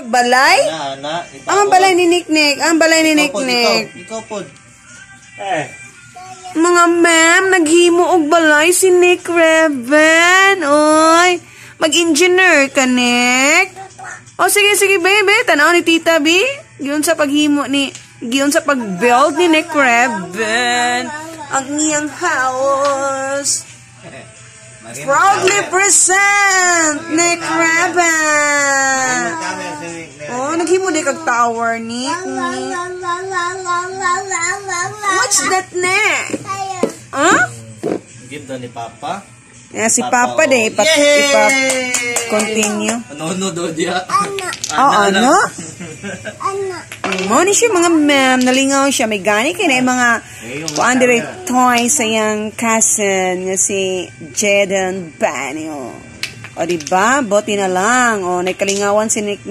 Balay? Ang balay ni Niknik. Ang balay ni Niknik. Ikaw po. Mga ma'am, naghimo og balay si Nick Reven. Oy, mag-engineer ka, Nick. O sige, baby. Tanaw ni Tita B. Giyon sa paghimo ni, giyon sa pag-build ni Nick Reven. Ang iyang house. Proudly present, Nick Reven. Oh, naghimo di kag tower, Nick. What's that, Nick? Huh? Give daw ni Papa. Yeah, si Papa de continue. Ano do dia? Ano? Mo ni siya mga ma'am, nalingaw siya, may gani kay na mga kuan dire toys sa yang cousin nga si Jaden Banyo. O diba? Buti na lang. O nagkalingawan si Nick.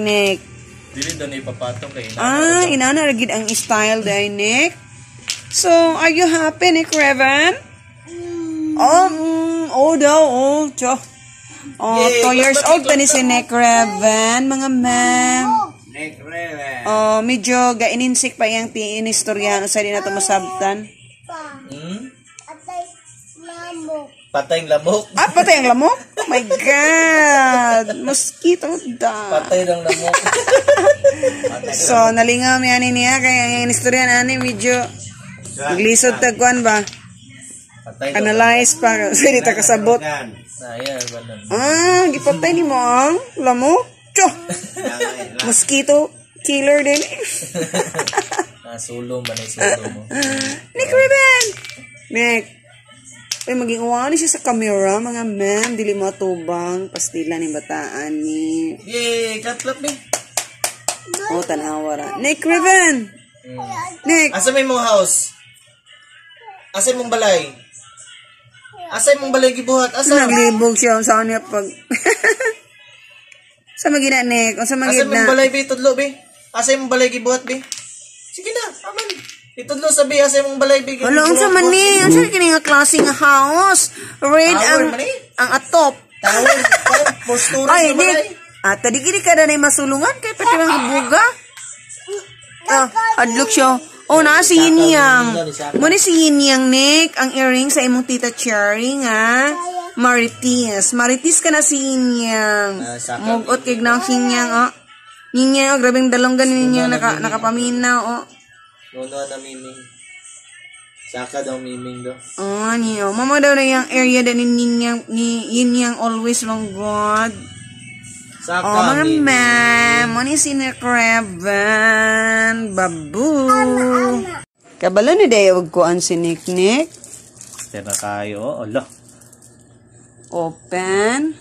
Dili daw ni papato kay inana gid ang style day, Nick. So, are you happy, Nick Reven? Cho. 2 years old na ni si Nick Reven, mga ma'am. Nick Reven. Medyo gaininsik pa yung inistoryahan sa di na ito masabtan. Patay ang lamok. Patay ang lamok? Oh my God! Mosquito da. Patay ang lamok. So, nalingaw niya niya, kaya yung inistoryahan ani medyo naglisod tagkuan ba? Analyze pa. Sige, dito kasabot. Gipatay ni mo ang lamok. Cho! Mosquito killer din. Sulong ba na sulong mo? Nick Reven! Nick! Maging uwani siya sa camera, mga ma'am. Dili mo tubang. Pastila ni bataan ni... Yay! Clap ni. Tanawara. Nick Reven! Nick! Asa may mong house? Asa mong balay? Asa mong balay gibuhat? Asa? Naglibog siya sa niya pag... Sa magina, Nick. Sa magina. Asa mong balay, be? Tudlo, be? Asa mong balay gibuhat, be? Sige na, aman. Itudlo sa be, asa mong balay, be? Wala, ang sa mani. Ang sa kini nga klase nga house. Red ang atop. Tower? Postura sa balay? Tadi gini ka na masulungan kay pati lang buga. Adlok siya. Na si Yin Yang. Muna si Yin Yang, Nick. Ang earring sa imong tita Cherry nga. Maritis. Maritis ka na si Yin Yang. Mugot kay gnang Yin Yang, Yin Yang, grabing dalonggan ni Yin Yang nakapaminaw, Nono na miming. Saka daw miming do. Niyo. Mama daw na yung area da ni Yin Yang always long God. Mga ma'am, muna si Nick Reven, babu. Kabalo ni Dayawag kuan si Nick. Tira kayo, ala. Open.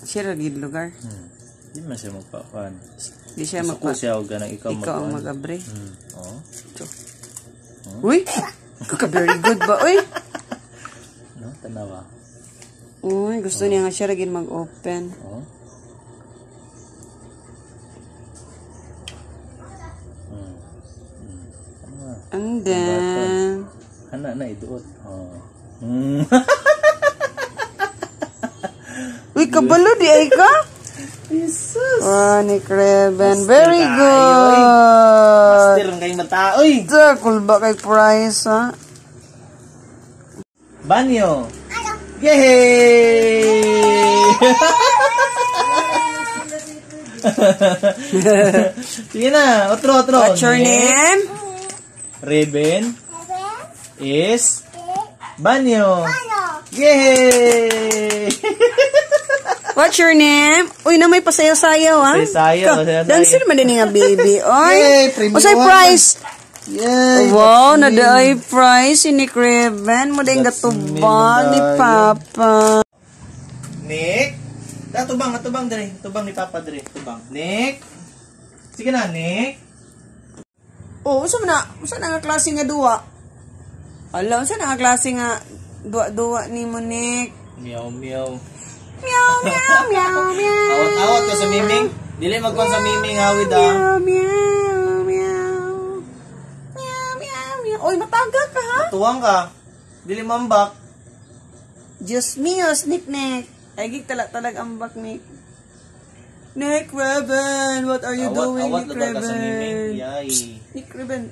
Siya lagi lugar. Di man siya magpakuan. Di siya magpakuan. Siya o ganang ikaw ang magabre. Uy, very good ba? Uy. No, tanawa. Uy, gusto niya nga siya lagi mag-open. And then... Anak na iduot. Uy, kabalo di ay ka? Jesus. Nick Reven. Very good. Master ang kayong mata. Uy! Kulba kay price, ha? Banyo. Yay! Sige na, otro. What's your name? Reven is Banyo. Yay! What's your name? Uy, na may pasayaw-sayaw, ha? Pasayaw. Dancer man din nga, baby. Oy, Yay! prize? Yay! Wow, nadaay prize si Nick Reven. Mo din gatubang ni Papa. Nick? Tubang dre. Tubang ni Papa dre. Tubang. Nick? Sige na, Nick. Usa na nga klase nga duwa? Ala, usa na nga klase nga duwa ni mo, Nick? Meow, meow. Meow, meow, meow, meow. Awat ka sa miming? Dili magkuhan sa miming, hawid Meow, meow, meow. Meow, meow, meow. Uy, mataga ka, ha? Tuwang ka. Dili mambak. Diyos míos, Nick. Ay, gig talag ambak, Nick. Nick Reven, what are you doing, Awat Nick lugar ka sa miming. Reven? Yay. Nick Reven,